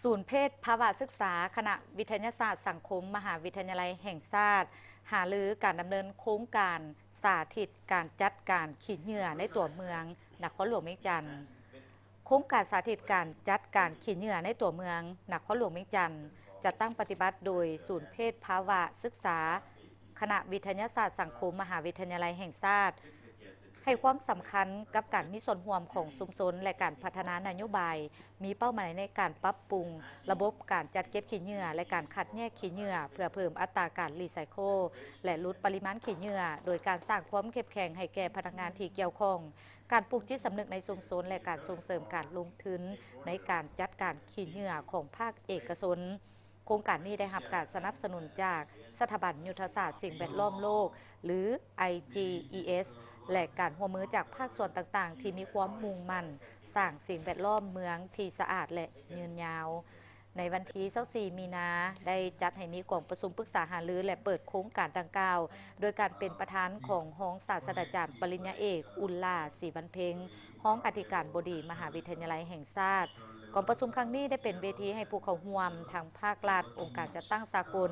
ศูนย์เพศภาวะศึกษาคณะวิทยาศาสตร์สังคมมหาวิทยาลัยแห่งชาติหารือการดำเนินโครงการสาธิตการจัดการขี้เหงื่อในตัวเมืองนครหลวงเวียงจันทน์โครงการสาธิตการจัดการขี้เหงื่อในตัวเมืองนครหลวงเวียงจันทน์จะตั้งปฏิบัติโดยศูนย์เพศภาวะศึกษาคณะวิทยาศาสตร์สังคมมหาวิทยาลัยแห่งชาติให้ความสำคัญกับการมีส่วนร่วมของชุมชนและการพัฒนานโยบายมีเป้าหมายในการปรับปรุงระบบการจัดเก็บขี้เหงื่อและการคัดแยกขี้เหงื่อเพื่อเพิ่มอัตราการรีไซเคิลและลดปริมาณขี้เหงื่อโดยการสร้างความเข้มแข็งให้แก่พนักงานที่เกี่ยวข้องการปลูกจิตสำนึกในชุมชนและการส่งเสริมการลงทุนในการจัดการขี้เหงื่อของภาคเอกชนโครงการนี้ได้รับการสนับสนุนจากสถาบันยุทธศาสตร์สิ่งแวดล้อมโลกหรือ IGES และการร่วมมือจากภาคส่วนต่างๆที่มีความมุ่งมั่นสร้างสิ่งแวดล้อมเมืองที่สะอาดและยืนยาวในวันที่24 มีนาได้จัดให้มีกองประชุมปรึกษาหารือและเปิดโครงการดังกล่าวโดยการเป็นประธานของห้องศาสตราจารย์ปริญญาเอกอุลลาศรีบรรเพ็งห้องอธิการบดีมหาวิทยาลัยแห่งชาติกองประชุมครั้งนี้ได้เป็นเวทีให้ผู้เข้าร่วมทางภาครัฐองค์การจัดตั้งสากล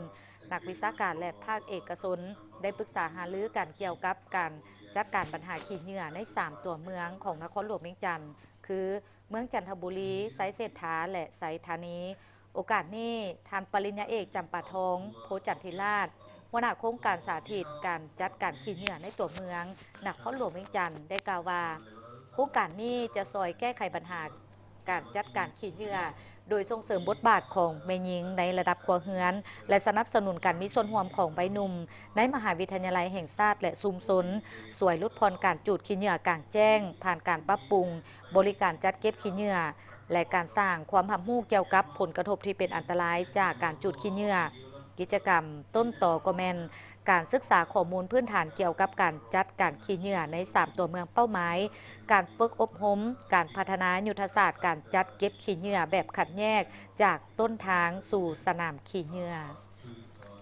นักวิชาการและภาคเอกชนได้ปรึกษาหารือกันเกี่ยวกับการจัดการปัญหาขี้เหงื่อใน3ตัวเมืองของนครหลวงเวียงจันทน์คือเมืองจันทบุรีไซเศรษฐาและไซธานีโอกาสนี้ท่านปริญญาเอกจำปาทองโพจันทิราชหัวหน้าโครงการสาธิตการจัดการขี้เหงื่อในตัวเมืองนครหลวงเวียงจันทน์ได้กล่าวว่าโครงการนี้จะซอยแก้ไขปัญหาการจัดการขี้เหงื่อโดยส่งเสริมบทบาทของแม่หญิงในระดับครัวเรือนและสนับสนุนการมีส่วนร่วมของใบหนุ่มในมหาวิทยาลัยแห่งชาติและชุมชนสวยลดพรการจูดขี้เหงื่อกลางแจ้งผ่านการปรับปรุงบริการจัดเก็บขี้เหงื่อและการสร้างความรับรู้เกี่ยวกับผลกระทบที่เป็นอันตรายจากการจูดขี้เหงื่อกิจกรรมต้นต่อก็แม่นการศึกษาข้อมูลพื้นฐานเกี่ยวกับการจัดการขี้เหงื่อใน3ตัวเมืองเป้าหมายการฝึกอบรมการพัฒนายุทธศาสตร์การจัดเก็บขี้เหงื่อแบบคัดแยกจากต้นทางสู่สนามขี้เหงื่อ